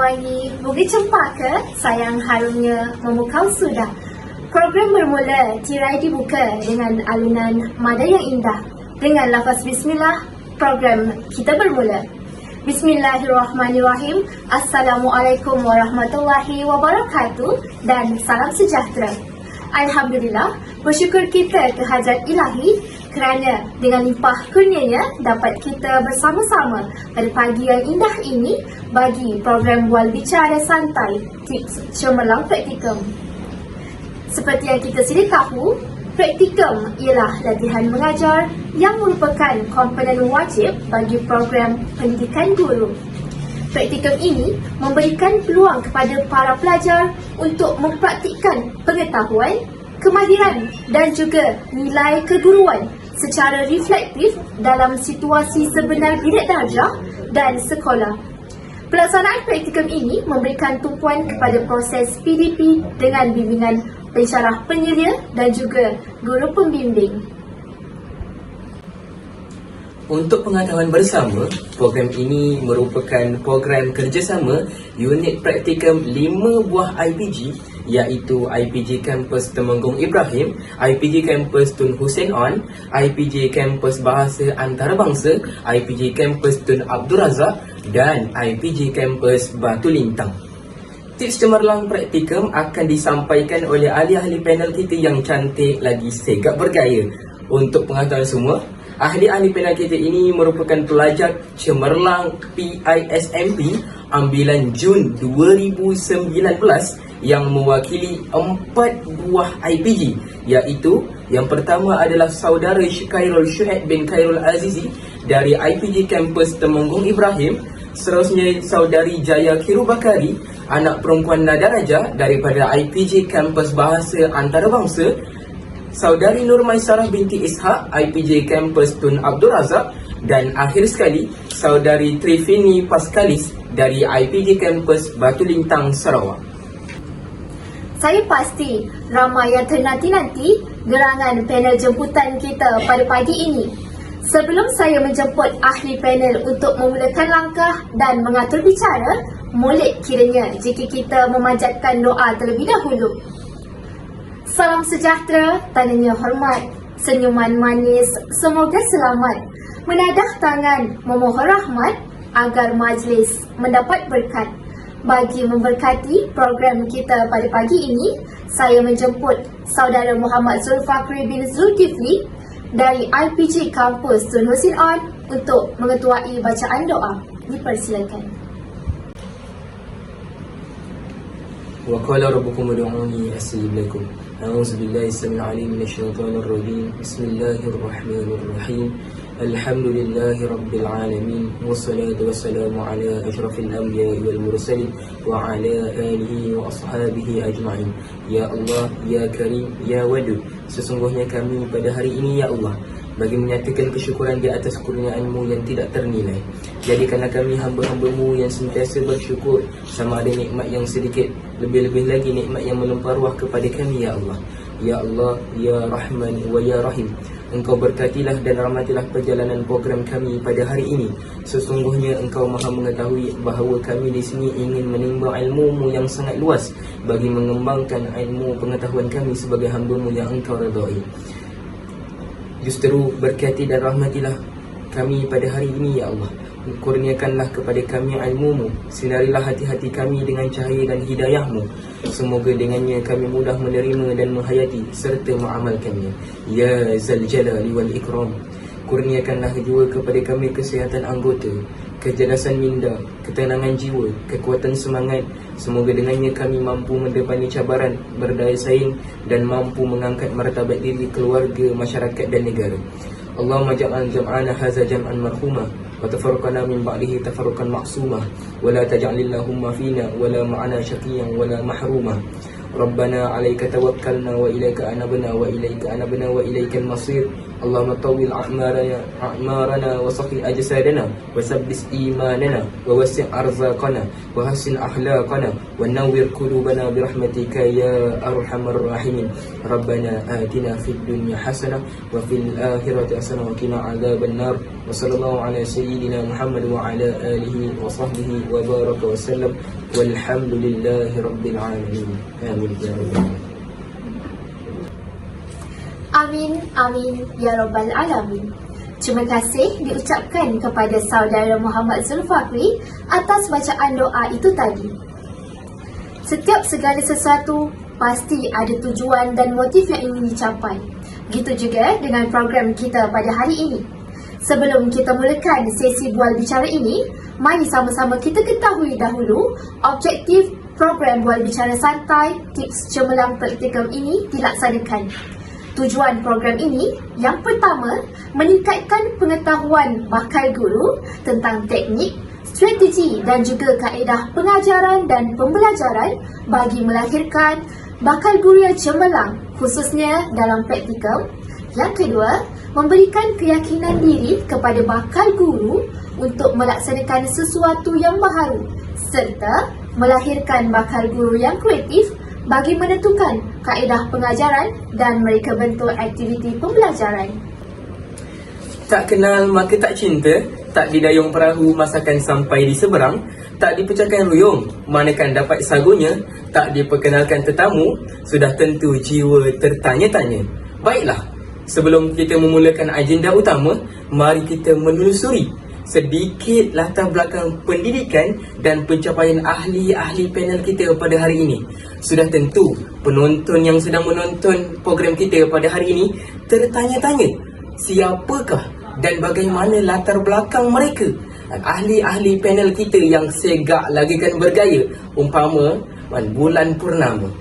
wangi, bunga cempaka, sayang harumnya memukau sudah. Program bermula, tirai dibuka dengan alunan nada yang indah. Dengan lafaz bismillah, program kita bermula. Bismillahirrahmanirrahim. Assalamualaikum warahmatullahi wabarakatuh dan salam sejahtera. Alhamdulillah, bersyukur kita ke Hadrat Ilahi kerana dengan limpah kurnianya dapat kita bersama-sama pada pagi yang indah ini bagi program Bual Bicara Santai Tips Cemerlang Praktikum. Seperti yang kita sedia tahu, praktikum ialah latihan mengajar yang merupakan komponen wajib bagi program pendidikan guru. Praktikum ini memberikan peluang kepada para pelajar untuk mempraktikkan pengetahuan, kemahiran dan juga nilai keguruan secara reflektif dalam situasi sebenar bilik darjah dan sekolah. Pelaksanaan praktikum ini memberikan tumpuan kepada proses PDP dengan bimbingan pensyarah penyelia dan juga guru pembimbing. Untuk pengetahuan bersama, program ini merupakan program kerjasama unit praktikum 5 buah IPG iaitu IPG Kampus Temenggung Ibrahim, IPG Kampus Tun Hussein On, IPG Kampus Bahasa Antarabangsa, IPG Kampus Tun Abdul Razak dan IPG Kampus Batu Lintang. Tips cemerlang praktikum akan disampaikan oleh ahli-ahli panel kita yang cantik lagi segak bergaya. Untuk pengetahuan semua, ahli-ahli panel kita ini merupakan pelajar cemerlang PISMP ambilan Jun 2019 yang mewakili 4 buah IPG, iaitu yang pertama adalah saudara Khairul Syuaib bin Khairul Azizi dari IPG Kampus Temenggung Ibrahim. Seterusnya saudari Jaya Kiru Bakari, anak perempuan Nadaraja daripada IPG Kampus Bahasa Antarabangsa. Saudari Nur Maisarah binti Ishak, IPJ Kampus Tun Abdul Razak. Dan akhir sekali, saudari Trifini Paskalis dari IPJ Kampus Batu Lintang, Sarawak. Saya pasti ramai yang ternanti-nanti gerangan panel jemputan kita pada pagi ini. Sebelum saya menjemput ahli panel untuk memulakan langkah dan mengatur bicara, molek kiranya jika kita memanjatkan doa terlebih dahulu. Salam sejahtera, tandanya hormat, senyuman manis, semoga selamat. Menadah tangan, memohon rahmat agar majlis mendapat berkat. Bagi memberkati program kita pada pagi ini, saya menjemput saudara Muhammad Zulfakri bin Zulkifli dari IPG Kampus Tun Hussein On untuk mengetuai bacaan doa. Dipersilakan. Wa qala rabbukum ud'uni astajib lakum. A'udzu billahi samil 'alim minasy syaithanir rajim. Bismillahirrahmanirrahim. Alhamdulillahi rabbil alamin. Wassalatu wassalamu ala asyrafil anbiya'i wal mursalin wa ala alihi wa ashabihi ajma'in. Ya Allah, ya Karim, ya Wadud, sesungguhnya kami pada hari ini ya Allah bagi menyatakan kesyukuran di atas kurnia-Mu yang tidak ternilai. Jadikanlah kami hamba-hamba-Mu yang sentiasa bersyukur sama ada nikmat yang sedikit, lebih-lebih lagi nikmat yang melimpah ruah kepada kami ya Allah. Ya Allah, ya Rahman wa ya Rahim, Engkau berkatilah dan rahmatilah perjalanan program kami pada hari ini. Sesungguhnya Engkau maha mengetahui bahawa kami di sini ingin menimba ilmu-Mu yang sangat luas bagi mengembangkan ilmu pengetahuan kami sebagai hamba-Mu yang Engkau redai. Justeru berkati dan rahmatilah kami pada hari ini ya Allah. Kurniakanlah kepada kami ilmu-Mu, sinarilah hati-hati kami dengan cahaya dan hidayah-Mu. Semoga dengannya kami mudah menerima dan menghayati serta mengamalkannya. Ya Zal Jalali wal Ikram. Kurniakanlah juga kepada kami kesihatan anggota, kecerdasan minda, ketenangan jiwa, kekuatan semangat. Semoga dengannya kami mampu mendepani cabaran, berdaya saing dan mampu mengangkat martabat diri keluarga, masyarakat dan negara. Allahumma ja'al jam'ana hadza jam'an marhumah wa tafarraqana min ba'dihi tafarruqan ma'sumah wa la taj'alillahumma fina wa la ma'ana syaqiyan wa la mahrumah. Rabbana 'alaika tawakkalna wa ilaika anabna wa ilaika anabna wa ilaikal masir اللهم طول أعمارنا وصقي أجسادنا وثبت إيماننا ووسع أرزاقنا وحسن أخلاقنا ونور قلوبنا برحمتك يا أرحم الراحمين ربنا آتنا في الدنيا حسنة وفي الآخرة حسنة وقنا عذاب النار وصلى الله على سيدنا محمد وعلى آله وصحبه وبارك وسلم والحمد لله رب العالمين آمين يا رب العالمين. Amin, amin, ya Rabbal Alamin. Terima kasih diucapkan kepada saudara Muhammad Zulfakri atas bacaan doa itu tadi. Setiap segala sesuatu pasti ada tujuan dan motif yang ingin dicapai. Begitu juga dengan program kita pada hari ini. Sebelum kita mulakan sesi bual bicara ini, mari sama-sama kita ketahui dahulu objektif program bual bicara santai tips cemerlang praktikum ini dilaksanakan. Tujuan program ini yang pertama, meningkatkan pengetahuan bakal guru tentang teknik, strategi dan juga kaedah pengajaran dan pembelajaran bagi melahirkan bakal guru yang cemerlang khususnya dalam praktikum. Yang kedua, memberikan keyakinan diri kepada bakal guru untuk melaksanakan sesuatu yang baharu serta melahirkan bakal guru yang kreatif bagi menentukan kaedah pengajaran dan mereka bentuk aktiviti pembelajaran. Tak kenal maka tak cinta, tak didayung perahu masakan sampai di seberang, tak dipecahkan ruyung manakan dapat sagunya, tak diperkenalkan tetamu, sudah tentu jiwa tertanya-tanya. Baiklah, sebelum kita memulakan agenda utama, mari kita menelusuri sedikit latar belakang pendidikan dan pencapaian ahli-ahli panel kita pada hari ini. Sudah tentu penonton yang sedang menonton program kita pada hari ini tertanya-tanya, siapakah dan bagaimana latar belakang mereka, ahli-ahli panel kita yang segak lagikan bergaya umpama bulan purnama.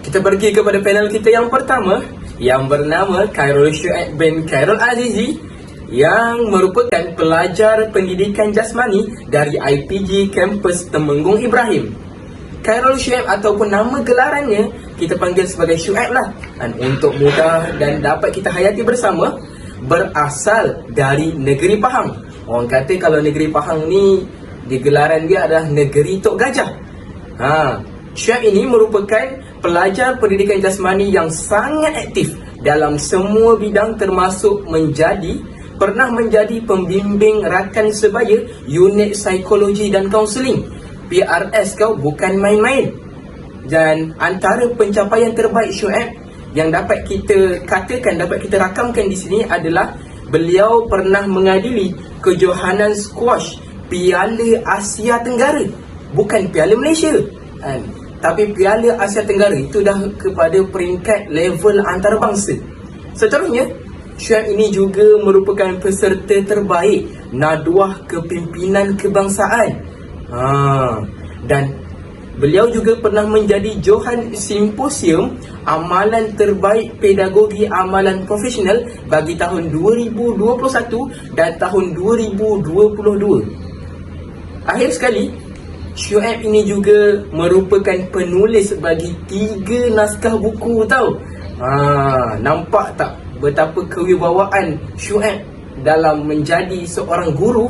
Kita pergi kepada panel kita yang pertama yang bernama Khairul Syuaib bin Khairul Azizi yang merupakan pelajar pendidikan jasmani dari IPG kampus Temenggung Ibrahim. Khairul Syuaib ataupun nama gelarannya kita panggil sebagai Syuaib lah. Dan untuk mudah dan dapat kita hayati bersama, berasal dari negeri Pahang. Orang kata kalau negeri Pahang ni digelaran dia adalah negeri Tok Gajah. Syuaib ini merupakan pelajar pendidikan jasmani yang sangat aktif dalam semua bidang termasuk pernah menjadi pembimbing rakan sebaya unit psikologi dan kaunseling. PRS kau bukan main-main. Dan antara pencapaian terbaik Syuaib yang dapat kita katakan, dapat kita rakamkan di sini adalah beliau pernah mengadili kejohanan squash Piala Asia Tenggara. Bukan Piala Malaysia, tapi Piala Asia Tenggara itu dah kepada peringkat level antarabangsa. Seterusnya, Syuaib ini juga merupakan peserta terbaik Nadwah Kepimpinan Kebangsaan. Dan beliau juga pernah menjadi Johan Simposium Amalan Terbaik Pedagogi Amalan Profesional bagi tahun 2021 dan tahun 2022. Akhir sekali, Syuaib ini juga merupakan penulis bagi 3 naskah buku tau. Nampak tak betapa kewibawaan Syuaib dalam menjadi seorang guru.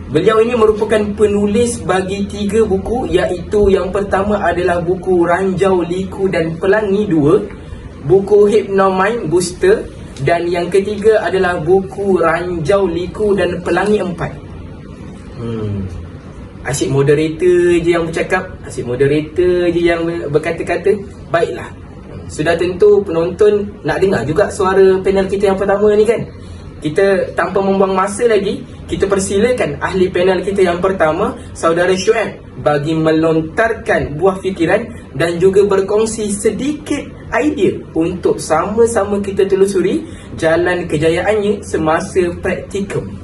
Beliau ini merupakan penulis bagi 3 buku, iaitu yang pertama adalah buku Ranjau, Liku dan Pelangi 2, buku Hypnomind Booster, dan yang ketiga adalah buku Ranjau, Liku dan Pelangi 4. Asyik moderator je yang bercakap, asyik moderator je yang berkata-kata. Baiklah, sudah tentu penonton nak dengar juga suara panel kita yang pertama ni kan. Kita tanpa membuang masa lagi, kita persilakan ahli panel kita yang pertama, saudara Syuaib, bagi melontarkan buah fikiran dan juga berkongsi sedikit idea untuk sama-sama kita telusuri jalan kejayaannya semasa praktikum.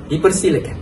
Dipersilakan.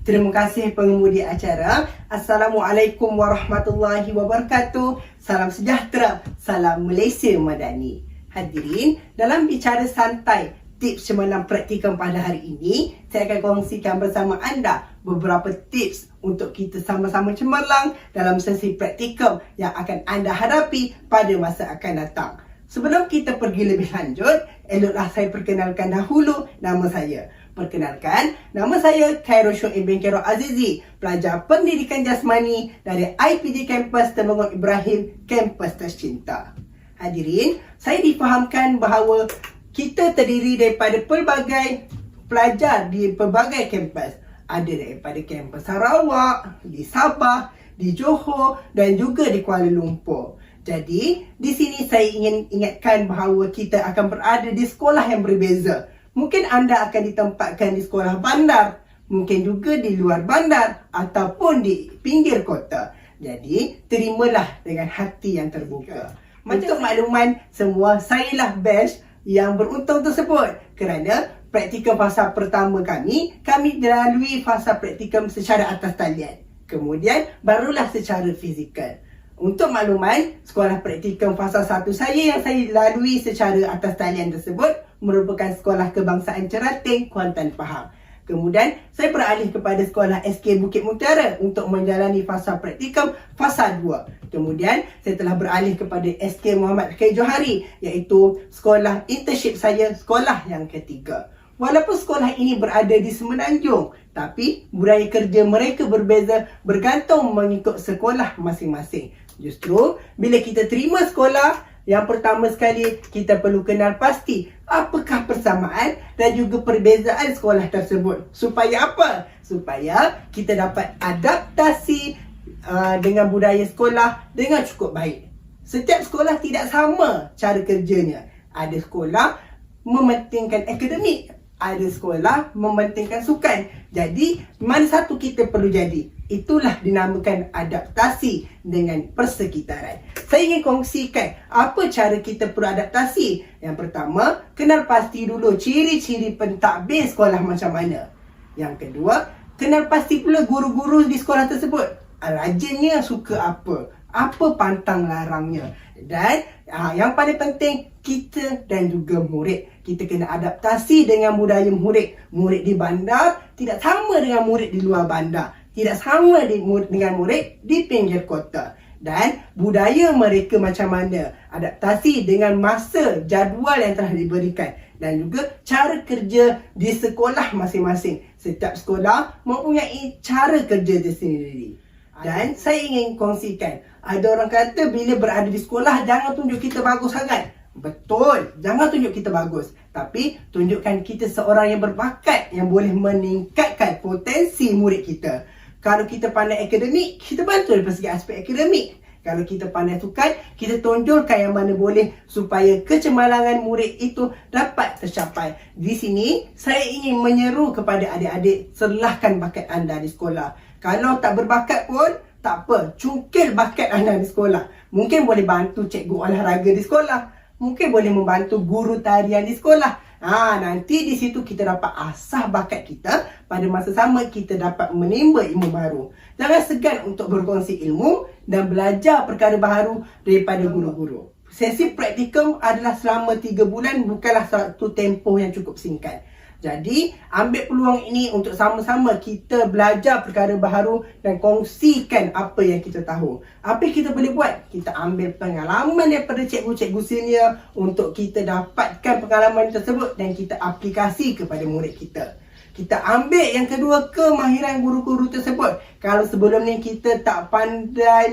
Terima kasih pengemudi acara. Assalamualaikum warahmatullahi wabarakatuh. Salam sejahtera, salam Malaysia Madani. Hadirin, dalam bicara santai tips cemerlang praktikum pada hari ini, saya akan kongsikan bersama anda beberapa tips untuk kita sama-sama cemerlang dalam sesi praktikum yang akan anda hadapi pada masa akan datang. Sebelum kita pergi lebih lanjut, eloklah saya perkenalkan dahulu nama saya. Perkenalkan, nama saya Khairul Shoaib bin Khairul Azizi, pelajar pendidikan jasmani dari IPG Kampus Temenggong Ibrahim, kampus tercinta. Hadirin, saya difahamkan bahawa kita terdiri daripada pelbagai pelajar di pelbagai kampus. Ada daripada kampus Sarawak, di Sabah, di Johor dan juga di Kuala Lumpur. Jadi, di sini saya ingin ingatkan bahawa kita akan berada di sekolah yang berbeza. Mungkin anda akan ditempatkan di sekolah bandar, mungkin juga di luar bandar ataupun di pinggir kota. Jadi, terimalah dengan hati yang terbuka. Untuk makluman semua, saya lah batch yang beruntung tersebut kerana praktikum fasa pertama kami melalui fasa praktikum secara atas talian. Kemudian, barulah secara fizikal. Untuk makluman, sekolah praktikum fasa 1 saya yang saya lalui secara atas talian tersebut merupakan Sekolah Kebangsaan Cerating, Kuantan, Pahang. Kemudian, saya beralih kepada Sekolah SK Bukit Mutiara untuk menjalani fasa praktikum fasa 2. Kemudian, saya telah beralih kepada SK Muhammad K. Johari, iaitu sekolah internship saya, sekolah yang ketiga. Walaupun sekolah ini berada di Semenanjung, tapi budaya kerja mereka berbeza bergantung mengikut sekolah masing-masing. Justru, bila kita terima sekolah, yang pertama sekali kita perlu kenal pasti apakah persamaan dan juga perbezaan sekolah tersebut. Supaya apa? Supaya kita dapat adaptasi dengan budaya sekolah dengan cukup baik. Setiap sekolah tidak sama cara kerjanya. Ada sekolah mementingkan akademik, ada sekolah mementingkan sukan. Jadi, mana satu kita perlu jadi? Itulah dinamakan adaptasi dengan persekitaran. Saya ingin kongsikan apa cara kita perlu adaptasi. Yang pertama, kenal pasti dulu ciri-ciri pentadbir sekolah macam mana. Yang kedua, kenal pasti pula guru-guru di sekolah tersebut. Rajinnya suka apa pantang larangnya. Dan yang paling penting, kita dan juga murid. Kita kena adaptasi dengan budaya murid. Murid di bandar tidak sama dengan murid di luar bandar. Tidak sama dengan murid di pinggir kota. Dan budaya mereka macam mana. Adaptasi dengan masa, jadual yang telah diberikan. Dan juga cara kerja di sekolah masing-masing. Setiap sekolah mempunyai cara kerja tersendiri. Dan saya ingin kongsikan, ada orang kata bila berada di sekolah jangan tunjuk kita bagus sangat. Betul, jangan tunjuk kita bagus. Tapi tunjukkan kita seorang yang berbakat, yang boleh meningkatkan potensi murid kita. Kalau kita pandai akademik, kita bantu dari segi aspek akademik. Kalau kita pandai sukan, kita tonjolkan yang mana boleh supaya kecemerlangan murid itu dapat tercapai. Di sini, saya ingin menyeru kepada adik-adik, serlahkan bakat anda di sekolah. Kalau tak berbakat pun, tak apa. Cungkil bakat anda di sekolah. Mungkin boleh bantu cikgu olahraga di sekolah. Mungkin boleh membantu guru tarian di sekolah. Nanti di situ kita dapat asah bakat kita. Pada masa sama, kita dapat menimba ilmu baru. Jangan segan untuk berkongsi ilmu dan belajar perkara baru daripada guru-guru. Sesi praktikum adalah selama 3 bulan, bukanlah satu tempoh yang cukup singkat. Jadi, ambil peluang ini untuk sama-sama kita belajar perkara baru dan kongsikan apa yang kita tahu. Apa yang kita boleh buat? Kita ambil pengalaman daripada cikgu-cikgu senior untuk kita dapatkan pengalaman tersebut dan kita aplikasi kepada murid kita. Kita ambil yang kedua, kemahiran guru-guru tersebut. Kalau sebelum ni kita tak pandai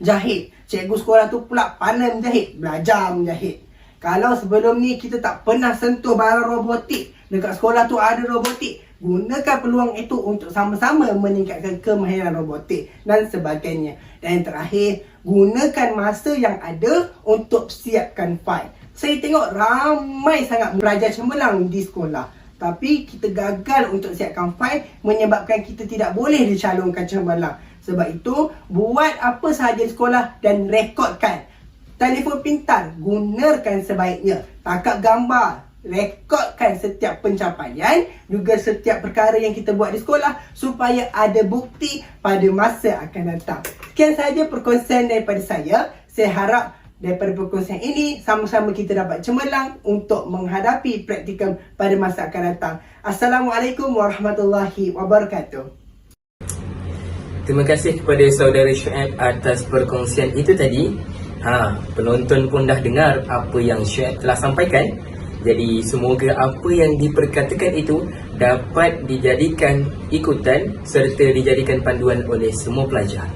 menjahit, cikgu sekolah tu pula pandai menjahit, belajar menjahit. Kalau sebelum ni kita tak pernah sentuh barang robotik, dekat sekolah tu ada robotik, gunakan peluang itu untuk sama-sama meningkatkan kemahiran robotik dan sebagainya. Dan yang terakhir, gunakan masa yang ada untuk siapkan fail. Saya tengok ramai sangat pelajar cemerlang di sekolah, tapi kita gagal untuk siapkan fail menyebabkan kita tidak boleh dicalonkan cemerlang. Sebab itu, buat apa sahaja di sekolah dan rekodkan. Telefon pintar, gunakan sebaiknya. Tangkap gambar, rekodkan setiap pencapaian, juga setiap perkara yang kita buat di sekolah supaya ada bukti pada masa akan datang. Sekian sahaja perkongsian daripada saya. Saya harap daripada perkongsian ini sama-sama kita dapat cemerlang untuk menghadapi praktikum pada masa akan datang. Assalamualaikum warahmatullahi wabarakatuh. Terima kasih kepada saudara Shoaib atas perkongsian itu tadi. Penonton pun dah dengar apa yang Syed telah sampaikan. Jadi semoga apa yang diperkatakan itu dapat dijadikan ikutan serta dijadikan panduan oleh semua pelajar.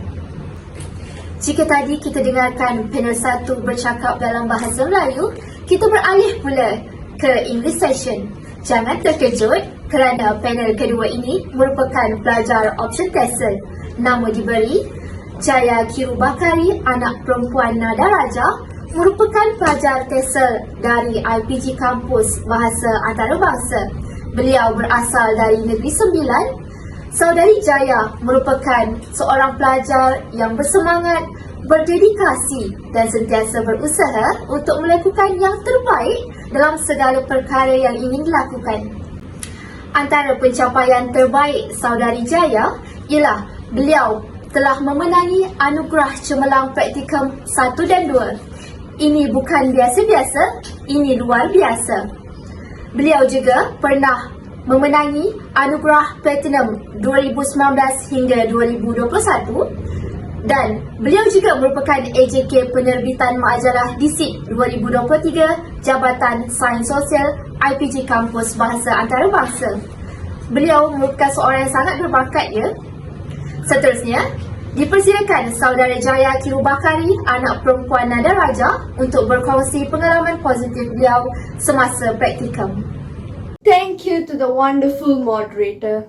Jika tadi kita dengarkan panel 1 bercakap dalam bahasa Melayu, kita beralih pula ke English session. Jangan terkejut kerana panel kedua ini merupakan pelajar option TESOL. Nama diberi Jaya Kirubakari, anak perempuan Nada Raja, merupakan pelajar TESOL dari IPG Kampus Bahasa Antarabangsa. Beliau berasal dari Negeri Sembilan. Saudari Jaya merupakan seorang pelajar yang bersemangat, berdedikasi dan sentiasa berusaha untuk melakukan yang terbaik dalam segala perkara yang ingin dilakukan. Antara pencapaian terbaik Saudari Jaya ialah beliau telah memenangi anugerah cemerlang praktikum 1 dan 2. Ini bukan biasa-biasa, ini luar biasa. Beliau juga pernah memenangi anugerah Platinum 2019 hingga 2021 dan beliau juga merupakan AJK penerbitan majalah DISIP 2023 Jabatan Sains Sosial IPG Kampus Bahasa Antarabangsa. Beliau merupakan seorang yang sangat berbakat ya. Seterusnya, dipersilakan Saudara Jaya Kirubakari, anak perempuan Nada Raja, untuk berkongsi pengalaman positif beliau semasa praktikum. Thank you to the wonderful moderator.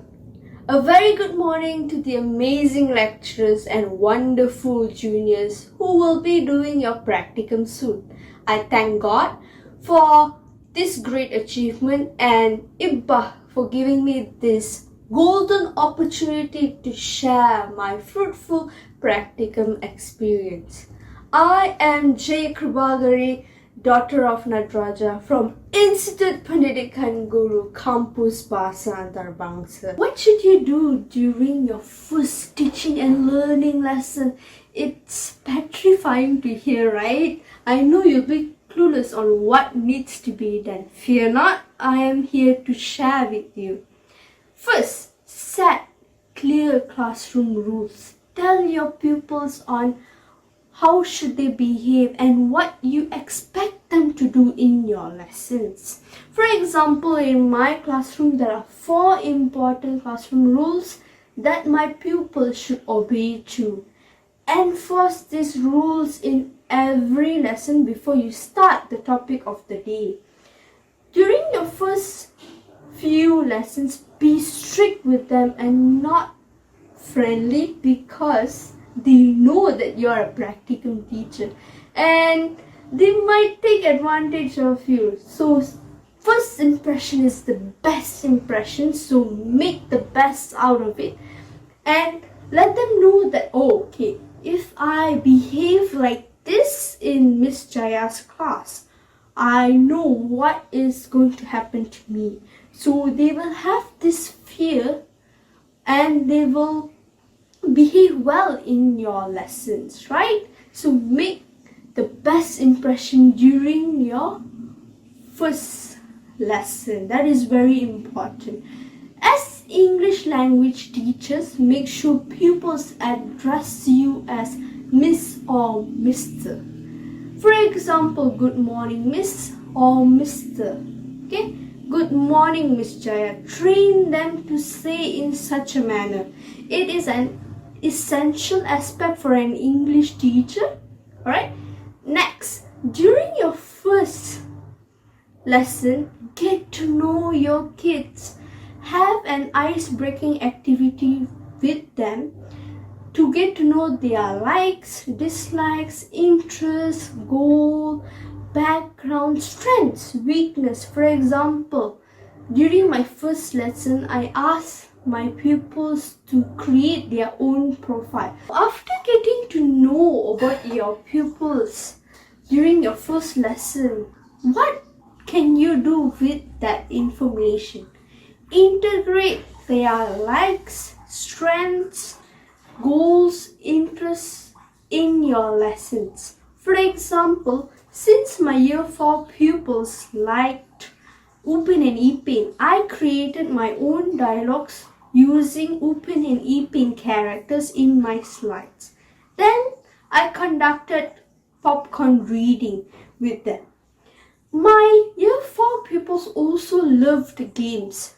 A very good morning to the amazing lecturers and wonderful juniors who will be doing your practicum soon. I thank God for this great achievement and Ibbah for giving me this golden opportunity to share my fruitful practicum experience. I am Jay Kribagari, daughter of Nadraja from Institute Pendidikan Guru Kampus Bahasa Antarabangsa. What should you do during your first teaching and learning lesson? It's petrifying to hear, right? I know you'll be clueless on what needs to be done. Fear not, I am here to share with you. First, set clear classroom rules. Tell your pupils on how should they behave and what you expect them to do in your lessons. For example, in my classroom, there are 4 important classroom rules that my pupils should obey to. Enforce these rules in every lesson before you start the topic of the day. During your first few lessons, be strict with them and not friendly because they know that you are a practicum teacher and they might take advantage of you. So first impression is the best impression, so make the best out of it and let them know that, oh, okay, if I behave like this in Miss Jaya's class, I know what is going to happen to me. So they will have this fear and they will behave well in your lessons, right? So make the best impression during your first lesson. That is very important. As English language teachers, make sure pupils address you as Miss or Mr. For example, good morning Miss or Mr. Okay? Good morning Miss Jaya. Train them to say in such a manner. It is an essential aspect for an English teacher. Alright? Next, during your first lesson, get to know your kids. Have an ice-breaking activity with them to get to know their likes, dislikes, interests, goal, background, strengths, weakness. For example, during my first lesson, I asked my pupils to create their own profile. After getting to know about your pupils during your first lesson, what can you do with that information? Integrate their likes, strengths, goals, interests in your lessons. For example, since my year 4 pupils liked Upin and Ipin, I created my own dialogues using Upin and Ipin characters in my slides. Then I conducted popcorn reading with them. My year 4 pupils also loved games.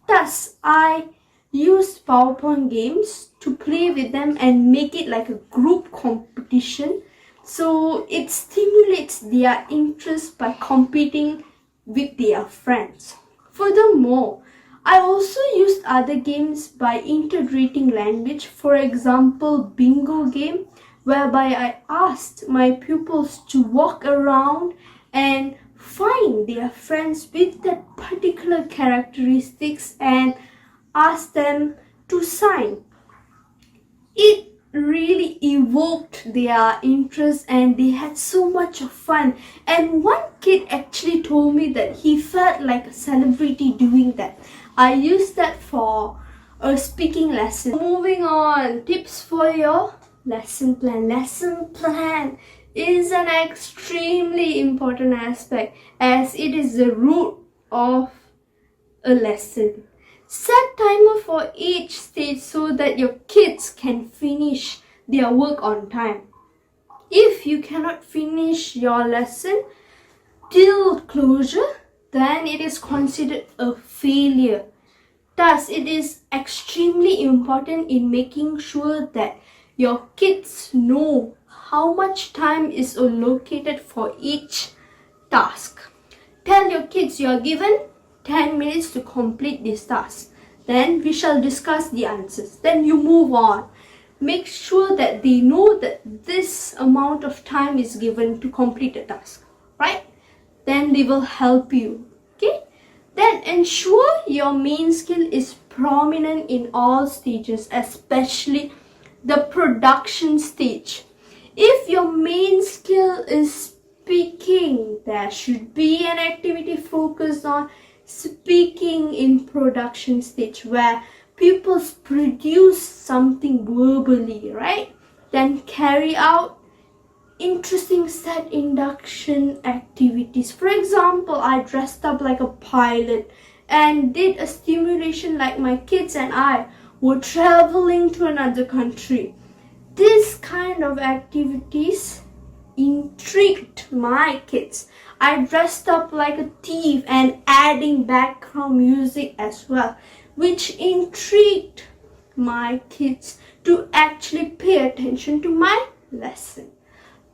Thus, I used PowerPoint games to play with them and make it like a group competition. So it stimulates their interest by competing with their friends. Furthermore, I also used other games by integrating language. For example, bingo game, whereby I asked my pupils to walk around and find their friends with that particular characteristics and ask them to sign. It really evoked their interest and they had so much of fun. And one kid actually told me that he felt like a celebrity doing that. I used that for a speaking lesson. Moving on, tips for your lesson plan. Lesson plan is an extremely important aspect as it is the root of a lesson. Set timer for each stage so that your kids can finish their work on time. If you cannot finish your lesson till closure, then it is considered a failure. Thus, it is extremely important in making sure that your kids know how much time is allocated for each task. Tell your kids you are given 10 minutes to complete this task. Then we shall discuss the answers. Then you move on. Make sure that they know that this amount of time is given to complete the task, right? Then they will help you, okay? Then ensure your main skill is prominent in all stages, especially the production stage. If your main skill is speaking, there should be an activity focused on speaking in production stage where people produce something verbally, right? Then carry out interesting set induction activities. For example, I dressed up like a pilot and did a stimulation like my kids and I were traveling to another country. This kind of activities intrigued my kids. I dressed up like a thief and adding background music as well, which intrigued my kids to actually pay attention to my lesson.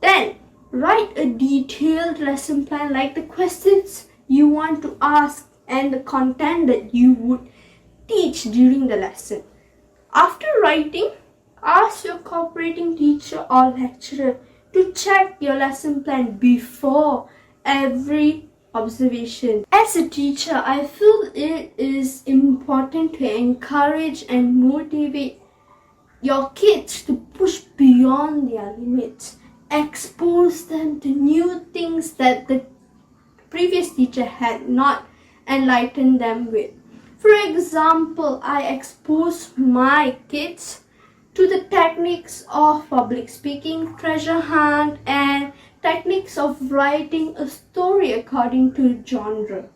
Then write a detailed lesson plan like the questions you want to ask and the content that you would teach during the lesson. After writing, ask your cooperating teacher or lecturer to check your lesson plan before every observation. As a teacher, I feel it is important to encourage and motivate your kids to push beyond their limits. Expose them to new things that the previous teacher had not enlightened them with. For example, I expose my kids to the techniques of public speaking, treasure hunt, and techniques of writing a story according to genre.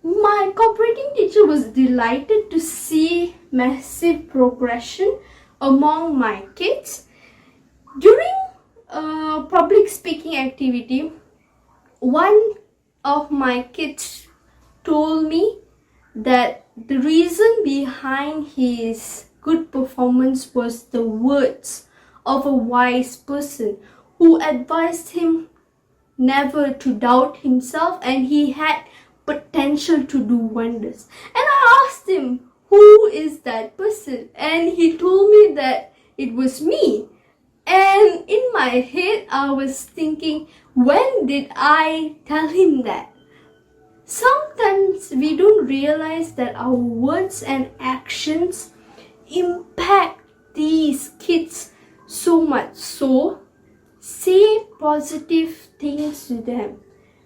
My cooperating teacher was delighted to see massive progression among my kids. During a public speaking activity, one of my kids told me that the reason behind his good performance was the words of a wise person who advised him never to doubt himself and he had potential to do wonders. And I asked him, who is that person? And he told me that it was me. And in my head, I was thinking, when did I tell him that? Sometimes we don't realize that our words and actions impact these kids so much. So, say positive things to them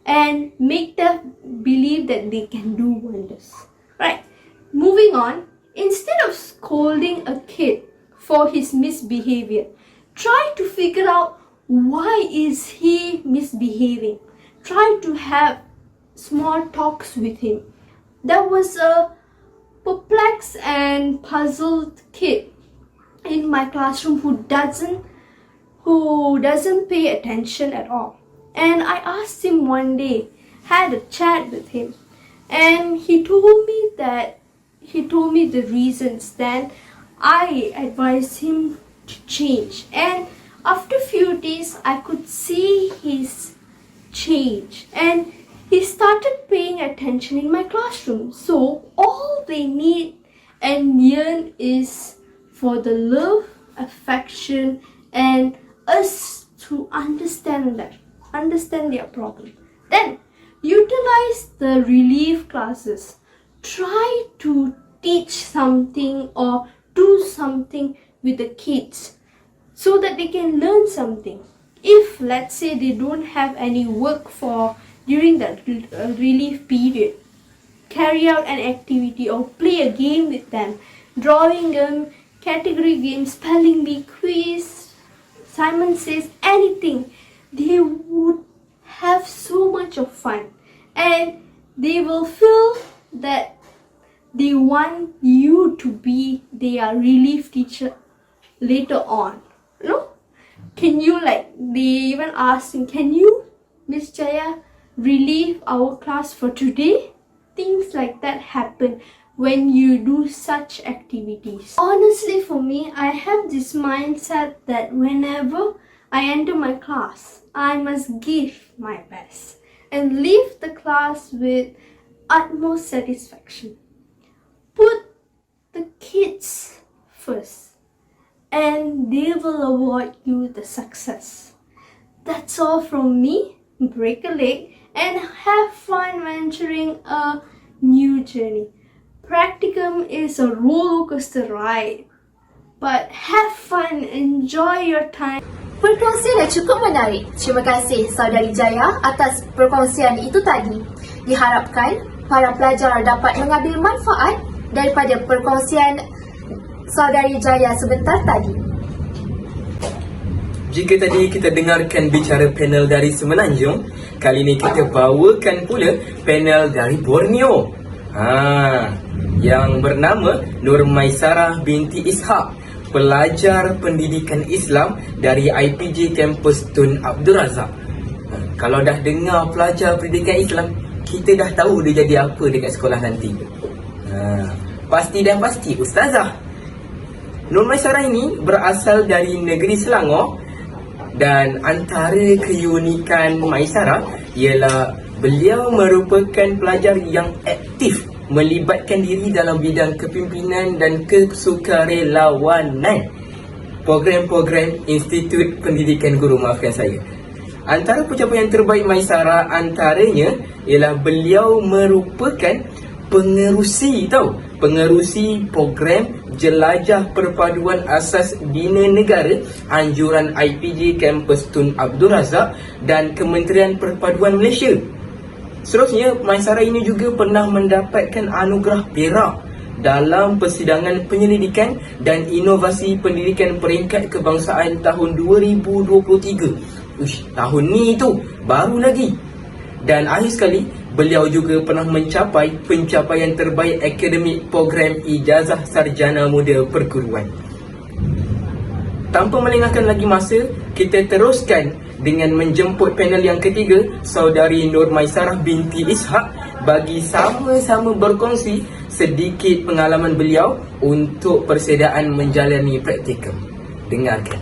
and make them believe that they can do wonders. Right? Moving on, instead of scolding a kid for his misbehavior, try to figure out why is he misbehaving. Try to have small talks with him. There was a perplexed and puzzled kid in my classroom who doesn't pay attention at all. And I asked him one day, had a chat with him, and he told me the reasons. Then I advised him to change, and after a few days I could see his change, and he started paying attention in my classroom. So all they need and yearn is for the love, affection, and us to understand their problem. Then utilize the relief classes. Try to teach something or do something with the kids so that they can learn something. If let's say they don't have any work for during the relief period, carry out an activity or play a game with them, drawing them, category games, spelling bee, quiz, Simon Says, anything. They would have so much of fun, and they will feel that they want you to be their relief teacher later on. Can you, they even asked him, can you, Miss Jaya, relieve our class for today? Things like that happen when you do such activities. Honestly, for me, I have this mindset that whenever I enter my class, I must give my best and leave the class with utmost satisfaction. Put the kids first, and they will award you the success. That's all from me. Break a leg and have fun venturing a new journey. Practicum is a roller coaster ride, but have fun, enjoy your time. Perkongsian yang cukup menarik. Terima kasih Saudari Jaya atas perkongsian itu tadi. Diharapkan para pelajar dapat mengambil manfaat daripada perkongsian Saudari Jaya sebentar tadi. Jika tadi kita dengarkan bicara panel dari Semenanjung, kali ini kita bawakan pula panel dari Borneo. Yang bernama Nur Maisarah binti Ishak, pelajar pendidikan Islam dari IPG Kampus Tun Abdul Razak. Kalau dah dengar pelajar pendidikan Islam, kita dah tahu dia jadi apa dekat sekolah nanti. Pasti dan pasti ustazah. Nur Maisarah ini berasal dari negeri Selangor, dan antara keunikan Maisarah ialah beliau merupakan pelajar yang aktif melibatkan diri dalam bidang kepimpinan dan kesukarelawanan program-program Institut Pendidikan Guru, maafkan saya. Antara pencapaian terbaik Maisarah antaranya ialah beliau merupakan pengerusi program Jelajah Perpaduan Asas Bina Negara anjuran IPG Kampus Tun Abdul Razak dan Kementerian Perpaduan Malaysia. Seterusnya, Maisarah ini juga pernah mendapatkan anugerah perak dalam persidangan penyelidikan dan inovasi pendidikan peringkat kebangsaan tahun 2023. Tahun ni tu baru lagi. Dan akhir sekali, beliau juga pernah mencapai pencapaian terbaik akademik program Ijazah Sarjana Muda Perguruan. Tanpa melengahkan lagi masa, kita teruskan dengan menjemput panel yang ketiga, Saudari Nur Maisarah binti Ishak, bagi sama-sama berkongsi sedikit pengalaman beliau untuk persediaan menjalani praktikum. Dengarkan.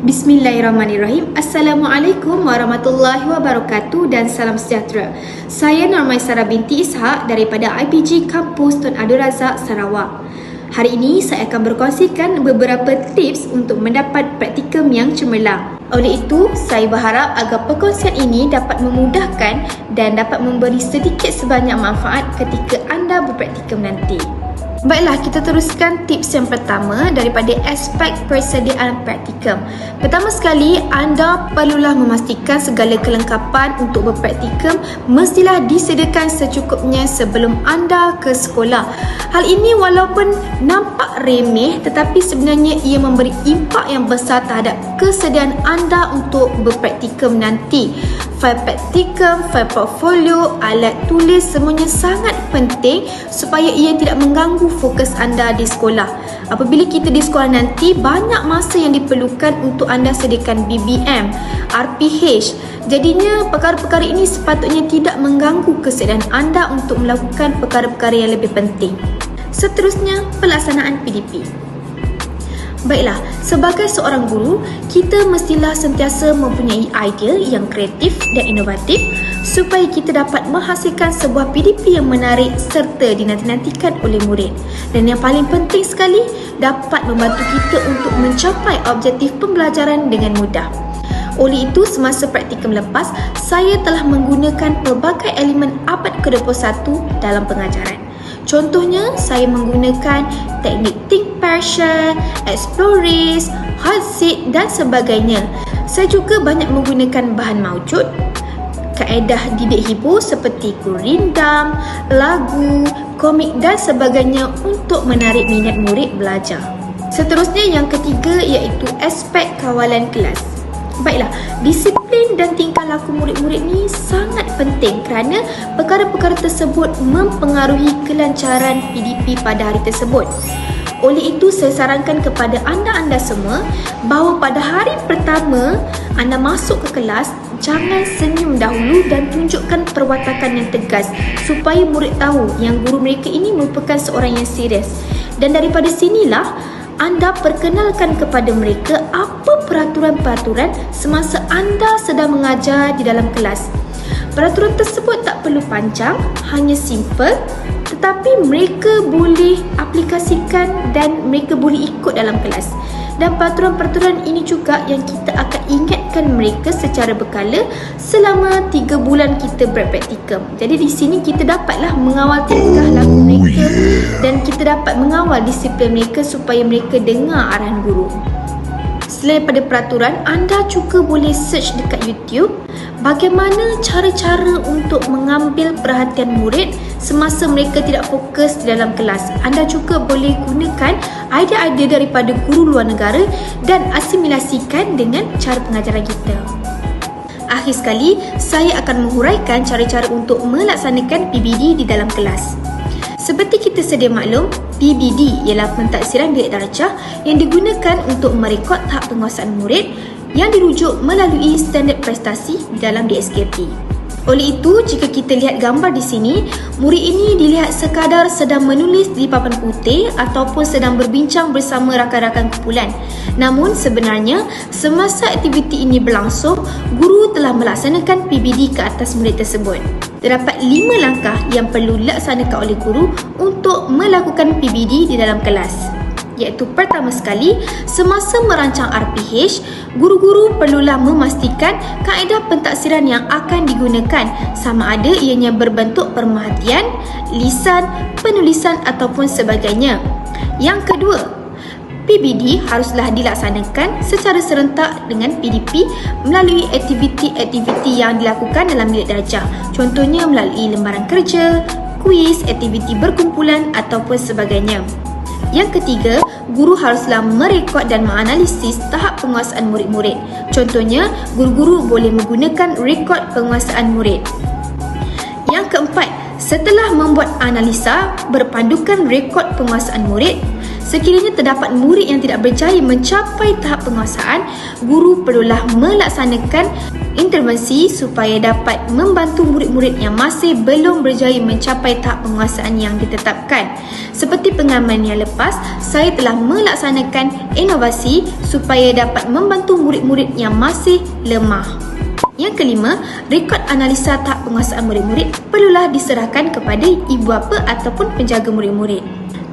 Bismillahirrahmanirrahim. Assalamualaikum warahmatullahi wabarakatuh dan salam sejahtera. Saya Nur Maisarah binti Ishak daripada IPG Kampus Tun Abdul Razak, Sarawak. Hari ini saya akan berkongsikan beberapa tips untuk mendapat praktikum yang cemerlang. Oleh itu, saya berharap agar perkongsian ini dapat memudahkan dan dapat memberi sedikit sebanyak manfaat ketika anda berpraktikum nanti. Baiklah, kita teruskan tips yang pertama daripada aspek persediaan praktikum. Pertama sekali, anda perlulah memastikan segala kelengkapan untuk berpraktikum mestilah disediakan secukupnya sebelum anda ke sekolah. Hal ini walaupun nampak remeh, tetapi sebenarnya ia memberi impak yang besar terhadap kesediaan anda untuk berpraktikum nanti. Fail praktikum, fail portfolio, alat tulis semuanya sangat penting supaya ia tidak mengganggu fokus anda di sekolah. Apabila kita di sekolah nanti, banyak masa yang diperlukan untuk anda sediakan BBM, RPH. Jadinya perkara-perkara ini sepatutnya tidak mengganggu kesediaan anda untuk melakukan perkara-perkara yang lebih penting. Seterusnya, pelaksanaan PDP. Baiklah, sebagai seorang guru, kita mestilah sentiasa mempunyai idea yang kreatif dan inovatif supaya kita dapat menghasilkan sebuah PDP yang menarik serta dinanti-nantikan oleh murid. Dan yang paling penting sekali, dapat membantu kita untuk mencapai objektif pembelajaran dengan mudah. Oleh itu, semasa praktikum lepas, saya telah menggunakan pelbagai elemen abad ke-21 dalam pengajaran. Contohnya, saya menggunakan teknik think, share, explorers, hot seat dan sebagainya. Saya juga banyak menggunakan bahan maujud, kaedah didik hibur seperti gurindam, lagu, komik dan sebagainya untuk menarik minat murid belajar. Seterusnya, yang ketiga iaitu aspek kawalan kelas. Baiklah, disiplin dan tingkah laku murid-murid ni sangat penting kerana perkara-perkara tersebut mempengaruhi kelancaran PDP pada hari tersebut. Oleh itu, saya sarankan kepada anda semua bahawa pada hari pertama anda masuk ke kelas, jangan senyum dahulu dan tunjukkan perwatakan yang tegas supaya murid tahu yang guru mereka ini merupakan seorang yang serius. Dan daripada sinilah anda perkenalkan kepada mereka apa peraturan-peraturan semasa anda sedang mengajar di dalam kelas. Peraturan tersebut tak perlu panjang, hanya simple, tetapi mereka boleh aplikasikan dan mereka boleh ikut dalam kelas. Dan peraturan-peraturan ini juga yang kita akan ingatkan mereka secara berkala selama 3 bulan kita berpraktikum. Jadi di sini kita dapatlah mengawal tingkah laku mereka dan kita dapat mengawal disiplin mereka supaya mereka dengar arahan guru. Selain pada peraturan, anda juga boleh search dekat YouTube bagaimana cara-cara untuk mengambil perhatian murid semasa mereka tidak fokus di dalam kelas. Anda juga boleh gunakan idea-idea daripada guru luar negara dan asimilasikan dengan cara pengajaran kita. Akhir sekali, saya akan menghuraikan cara-cara untuk melaksanakan PBD di dalam kelas. Seperti kita sedia maklum, PBD ialah pentaksiran bilik darjah yang digunakan untuk merekod tahap penguasaan murid yang dirujuk melalui standard prestasi dalam DSKP. Oleh itu, jika kita lihat gambar di sini, murid ini dilihat sekadar sedang menulis di papan putih ataupun sedang berbincang bersama rakan-rakan kumpulan. Namun sebenarnya, semasa aktiviti ini berlangsung, guru telah melaksanakan PBD ke atas murid tersebut. Terdapat 5 langkah yang perlu dilaksanakan oleh guru untuk melakukan PBD di dalam kelas. Iaitu pertama sekali, semasa merancang RPH, guru-guru perlulah memastikan kaedah pentaksiran yang akan digunakan sama ada ianya berbentuk pemerhatian, lisan, penulisan ataupun sebagainya. Yang kedua, PBD haruslah dilaksanakan secara serentak dengan PDP melalui aktiviti-aktiviti yang dilakukan dalam bilik darjah. Contohnya melalui lembaran kerja, kuis, aktiviti berkumpulan ataupun sebagainya. Yang ketiga, guru haruslah merekod dan menganalisis tahap penguasaan murid-murid. Contohnya, guru-guru boleh menggunakan rekod penguasaan murid. Yang keempat, setelah membuat analisa berpandukan rekod penguasaan murid, sekiranya terdapat murid yang tidak berjaya mencapai tahap penguasaan, guru perlulah melaksanakan intervensi supaya dapat membantu murid-murid yang masih belum berjaya mencapai tahap penguasaan yang ditetapkan. Seperti pengalaman yang lepas, saya telah melaksanakan inovasi supaya dapat membantu murid-murid yang masih lemah. Yang kelima, rekod analisa tahap penguasaan murid-murid perlulah diserahkan kepada ibu bapa ataupun penjaga murid-murid.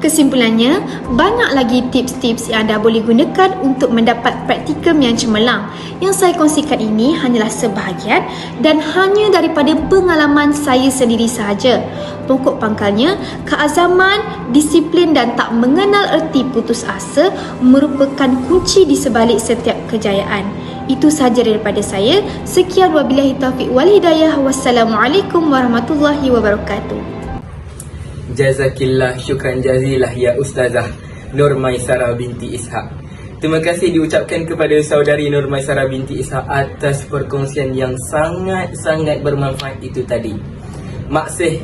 Kesimpulannya, banyak lagi tips-tips yang anda boleh gunakan untuk mendapat praktikum yang cemerlang. Yang saya kongsikan ini hanyalah sebahagian dan hanya daripada pengalaman saya sendiri sahaja. Pokok pangkalnya, keazaman, disiplin dan tak mengenal erti putus asa merupakan kunci di sebalik setiap kejayaan. Itu sahaja daripada saya. Sekian wabillahi taufiq wal hidayah. Wassalamualaikum warahmatullahi wabarakatuh. Jazakillah, syukran jazilah ya Ustazah Nur Maisarah binti Ishaq. Terima kasih diucapkan kepada saudari Nurmaisara binti Ishak atas perkongsian yang sangat-sangat bermanfaat itu tadi. Maksih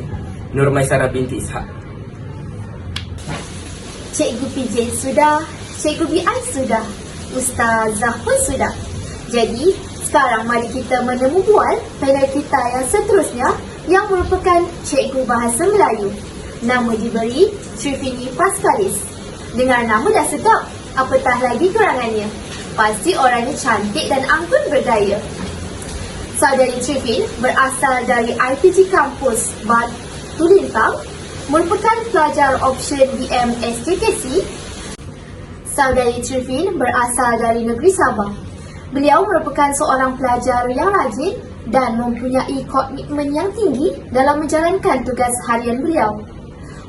Nurmaisara binti Ishak. Cikgu PJ sudah, Cikgu BI sudah, Ustazah pun sudah. Jadi, sekarang mari kita menemu bual panel kita yang seterusnya yang merupakan Cikgu Bahasa Melayu. Nama diberi Trifini Pascalis. Dengar nama dah sedap, apatah lagi gerangannya. Pasti orangnya cantik dan anggun bergaya. Saudari Trifin berasal dari IPG Kampus Batu Lintang, merupakan pelajar option BM SKKC. Saudari Trifin berasal dari negeri Sabah. Beliau merupakan seorang pelajar yang rajin dan mempunyai komitmen yang tinggi dalam menjalankan tugas harian beliau.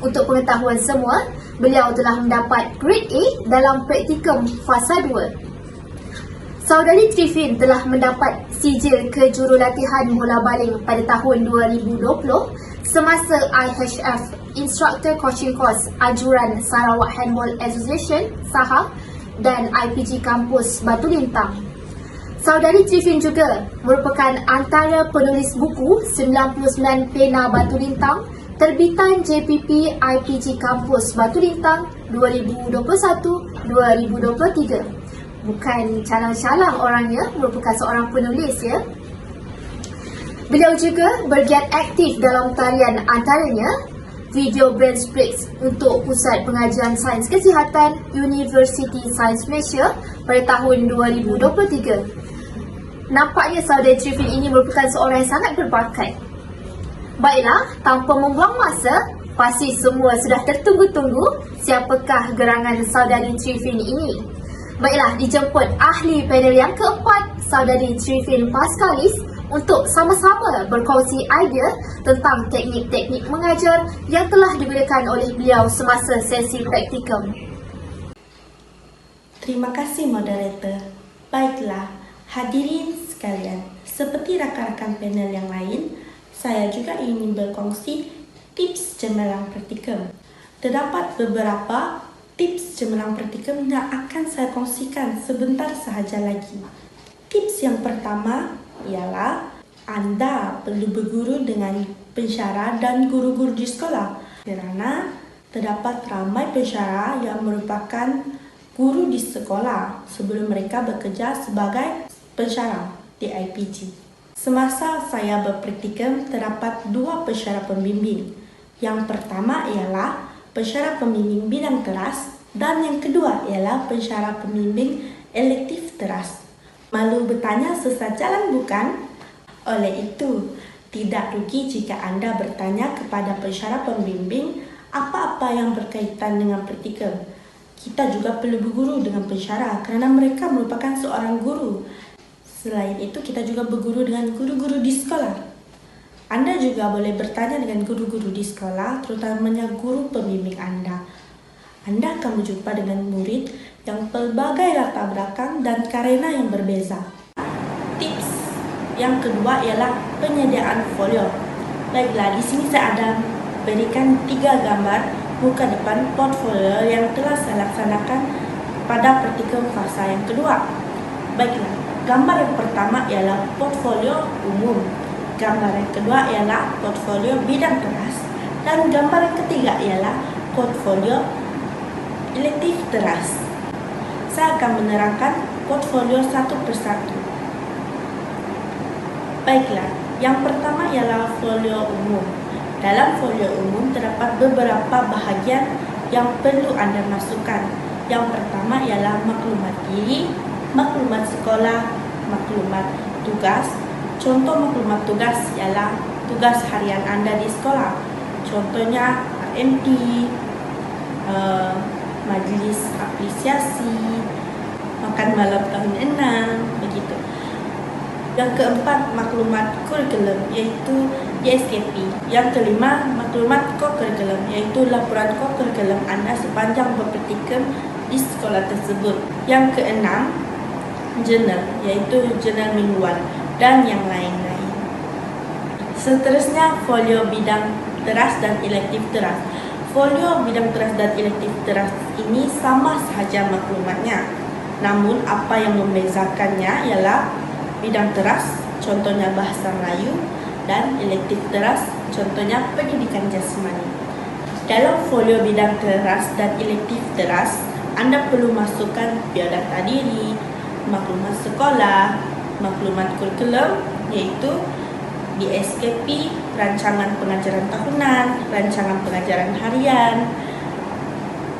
Untuk pengetahuan semua, beliau telah mendapat grade A dalam praktikum fasa 2. Saudari Trifin telah mendapat sijil kejurulatihan bola baling pada tahun 2020 semasa IHF Instructor Coaching Course Ajuran Sarawak Handball Association (SAHA) dan IPG Kampus Batu Lintang. Saudari Trifin juga merupakan antara penulis buku 99 Pena Batu Lintang terbitan JPP IPG Kampus Batu Lintang 2021-2023. Bukan calang-calang orangnya, merupakan seorang penulis ya. Beliau juga bergiat aktif dalam talian antaranya Video Brand Spreads untuk Pusat Pengajian Sains Kesihatan University Science Malaysia pada tahun 2023. Nampaknya saudari Trifin ini merupakan seorang yang sangat berbakat. Baiklah, tanpa membuang masa, pasti semua sudah tertunggu-tunggu siapakah gerangan saudari Trifin ini. Baiklah, dijemput ahli panel yang keempat, saudari Trifin Pascalis, untuk sama-sama berkongsi idea tentang teknik-teknik mengajar yang telah digunakan oleh beliau semasa sesi praktikum. Terima kasih moderator. Baiklah, hadirin sekalian, seperti rakan-rakan panel yang lain, saya juga ingin berkongsi tips cemerlang praktikum. Terdapat beberapa tips cemerlang praktikum yang akan saya kongsikan sebentar sahaja lagi. Tips yang pertama ialah anda perlu berguru dengan pensyarah dan guru-guru di sekolah kerana terdapat ramai pensyarah yang merupakan guru di sekolah sebelum mereka bekerja sebagai pensyarah di IPG. Semasa saya berpraktikum, terdapat dua pensyarah pembimbing. Yang pertama ialah pensyarah pembimbing bidang teras dan yang kedua ialah pensyarah pembimbing elektif teras. Malu bertanya sesat jalan bukan? Oleh itu, tidak rugi jika anda bertanya kepada pensyarah pembimbing apa-apa yang berkaitan dengan praktikum. Kita juga perlu berguru dengan pensyarah kerana mereka merupakan seorang guru. Selain itu, kita juga berguru dengan guru-guru di sekolah. Anda juga boleh bertanya dengan guru-guru di sekolah, terutamanya guru pembimbing Anda. Anda akan berjumpa dengan murid yang pelbagai latar belakang dan karena yang berbeza. Tips yang kedua ialah penyediaan folio. Baiklah, di sini saya ada berikan 3 gambar muka depan portfolio yang telah saya laksanakan pada praktikum fasa yang kedua. Baiklah, gambar yang pertama ialah portfolio umum, gambar yang kedua ialah portfolio bidang teras, dan gambar yang ketiga ialah portfolio elektif teras. Saya akan menerangkan portfolio satu persatu. Baiklah, yang pertama ialah folio umum. Dalam folio umum terdapat beberapa bahagian yang perlu anda masukkan. Yang pertama ialah maklumat diri, maklumat sekolah, maklumat tugas. Contoh maklumat tugas ialah tugas harian anda di sekolah. Contohnya RMT, majlis apresiasi, makan malam tahun 6, begitu. Yang keempat, maklumat kurikulum, iaitu YSKP. Yang kelima, maklumat ko-kurikulum, iaitu laporan ko-kurikulum anda sepanjang berpraktikum di sekolah tersebut. Yang keenam, jurnal, iaitu jurnal mingguan dan yang lain-lain. Seterusnya, folio bidang teras dan elektif teras. Folio bidang teras dan elektif teras ini sama sahaja maklumatnya. Namun apa yang membezakannya ialah bidang teras, contohnya bahasa Melayu, dan elektif teras, contohnya pendidikan jasmani. Dalam folio bidang teras dan elektif teras, anda perlu masukkan biodata diri, maklumat sekolah, maklumat kurikulum iaitu DSKP, rancangan pengajaran tahunan, rancangan pengajaran harian,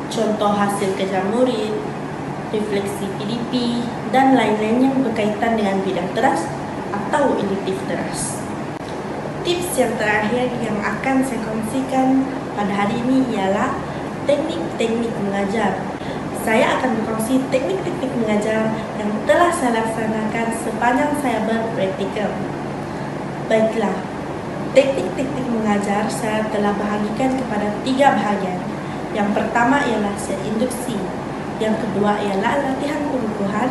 contoh hasil kerja murid, refleksi PDP, dan lain-lain yang berkaitan dengan bidang teras atau elektif teras. Tips yang terakhir yang akan saya kongsikan pada hari ini ialah teknik-teknik mengajar. Saya akan berkongsi teknik-teknik mengajar yang telah saya laksanakan sepanjang saya berpraktikum. Baiklah, teknik-teknik mengajar saya telah bahagikan kepada 3 bahagian. Yang pertama ialah set induksi, yang kedua ialah latihan pengukuhan,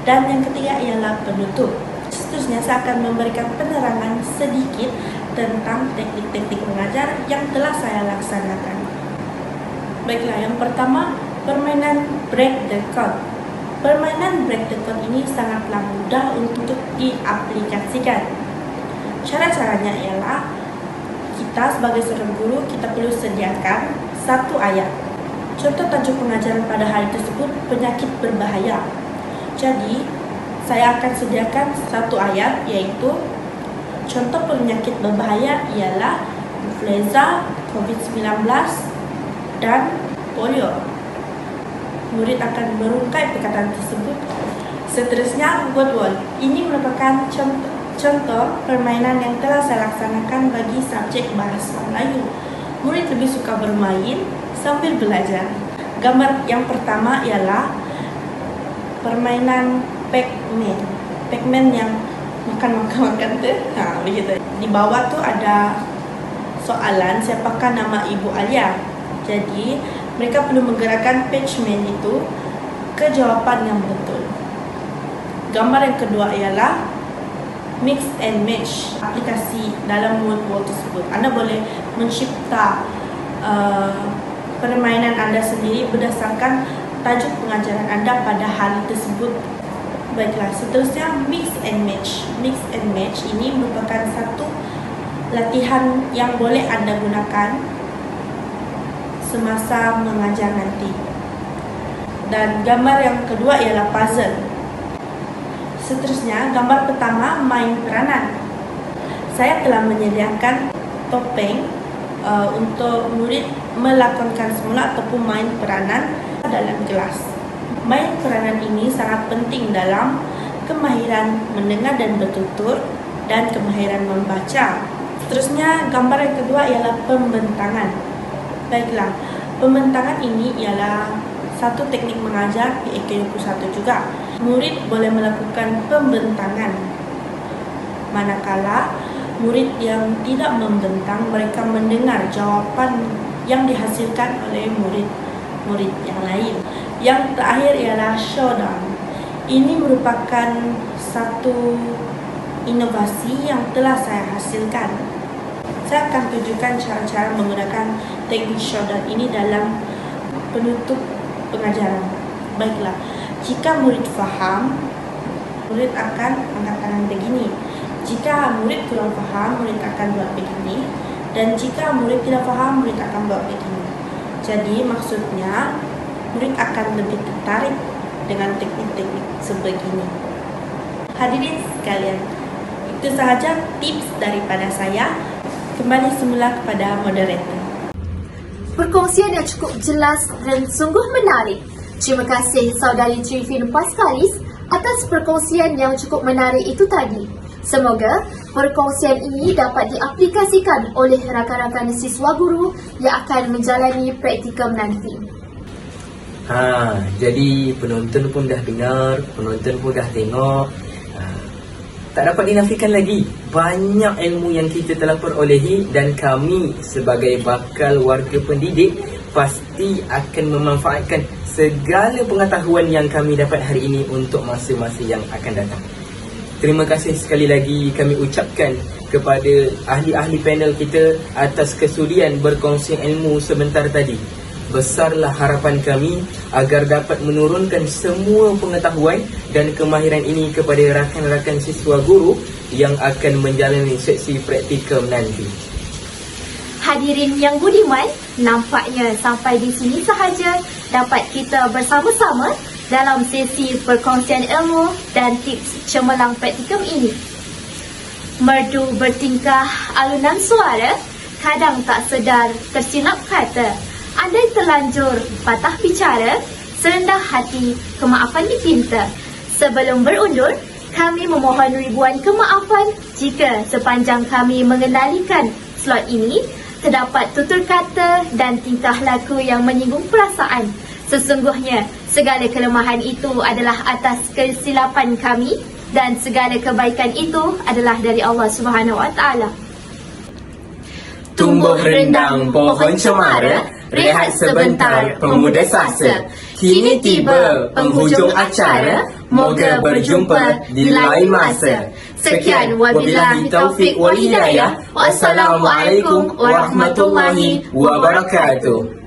dan yang ketiga ialah penutup. Seterusnya saya akan memberikan penerangan sedikit tentang teknik-teknik mengajar yang telah saya laksanakan. Baiklah, yang pertama, permainan break the code. Permainan break the code ini sangatlah mudah untuk diaplikasikan. Cara-caranya ialah kita sebagai seorang guru, kita perlu sediakan 1 ayat. Contoh tajuk pengajaran pada hari tersebut penyakit berbahaya. Jadi, saya akan sediakan 1 ayat iaitu contoh penyakit berbahaya ialah influenza, COVID-19, dan polio. Murid akan merungkai perkataan tersebut. Seterusnya, word wall. Ini merupakan contoh permainan yang telah saya laksanakan bagi subjek bahasa Melayu. Murid lebih suka bermain sambil belajar. Gambar yang pertama ialah permainan Pac-Man. Pac-Man yang makan tu. Begitu. Di bawah tu ada soalan siapakah nama Ibu Alia. Jadi mereka perlu menggerakkan Pac-Man itu ke jawapan yang betul. Gambar yang kedua ialah mix and match. Aplikasi dalam word tersebut, anda boleh mencipta permainan anda sendiri berdasarkan tajuk pengajaran anda pada hari tersebut. Baiklah, seterusnya mix and match. Mix and match ini merupakan satu latihan yang boleh anda gunakan semasa mengajar nanti. Dan gambar yang kedua ialah puzzle. Seterusnya, gambar pertama main peranan. Saya telah menyediakan topeng untuk murid melakonkan semula ataupun main peranan dalam kelas. Main peranan ini sangat penting dalam kemahiran mendengar dan bertutur dan kemahiran membaca. Seterusnya, gambar yang kedua ialah pembentangan. Baiklah, pembentangan ini ialah satu teknik mengajar di EK21 juga. Murid boleh melakukan pembentangan. Manakala murid yang tidak membentang, mereka mendengar jawapan yang dihasilkan oleh murid-murid yang lain. Yang terakhir ialah showdown. Ini merupakan satu inovasi yang telah saya hasilkan. Saya akan tunjukkan cara-cara menggunakan teknik showdown ini dalam penutup pengajaran. Baiklah, jika murid faham, murid akan angkat tangan begini. Jika murid kurang faham, murid akan buat begini. Dan jika murid tidak faham, murid akan buat begini. Jadi maksudnya, murid akan lebih tertarik dengan teknik-teknik sebegini. Hadirin sekalian, itu sahaja tips daripada saya. Kembali semula kepada moderator. Perkongsian yang cukup jelas dan sungguh menarik. Terima kasih saudari Trifin Paskalis atas perkongsian yang cukup menarik itu tadi. Semoga perkongsian ini dapat diaplikasikan oleh rakan-rakan siswa guru yang akan menjalani praktikum nanti. Jadi penonton pun dah dengar, penonton pun dah tengok. Tak dapat dinafikan lagi, banyak ilmu yang kita telah perolehi dan kami sebagai bakal warga pendidik pasti akan memanfaatkan segala pengetahuan yang kami dapat hari ini untuk masa-masa yang akan datang. Terima kasih sekali lagi kami ucapkan kepada ahli-ahli panel kita atas kesudian berkongsi ilmu sebentar tadi. besarlah harapan kami agar dapat menurunkan semua pengetahuan dan kemahiran ini kepada rakan-rakan siswa guru yang akan menjalani sesi praktikum nanti. Hadirin yang budiman, nampaknya sampai di sini sahaja dapat kita bersama-sama dalam sesi perkongsian ilmu dan tips cemerlang praktikum ini. Merdu bertingkah alunan suara, kadang tak sedar tersilap kata. Andai terlanjur patah bicara, serendah hati kemaafan dipinta. Sebelum berundur, kami memohon ribuan kemaafan jika sepanjang kami mengendalikan slot ini terdapat tutur kata dan tingkah laku yang menyinggung perasaan. Sesungguhnya, segala kelemahan itu adalah atas kesilapan kami dan segala kebaikan itu adalah dari Allah Subhanahu Wa Taala. Tumbuh rendang pohon cemara, rehat sebentar pemuda sasa. Kini tiba penghujung acara, moga berjumpa di lain masa. Sekian, wabillahi taufiq wal hidayah. Wassalamualaikum warahmatullahi wabarakatuh.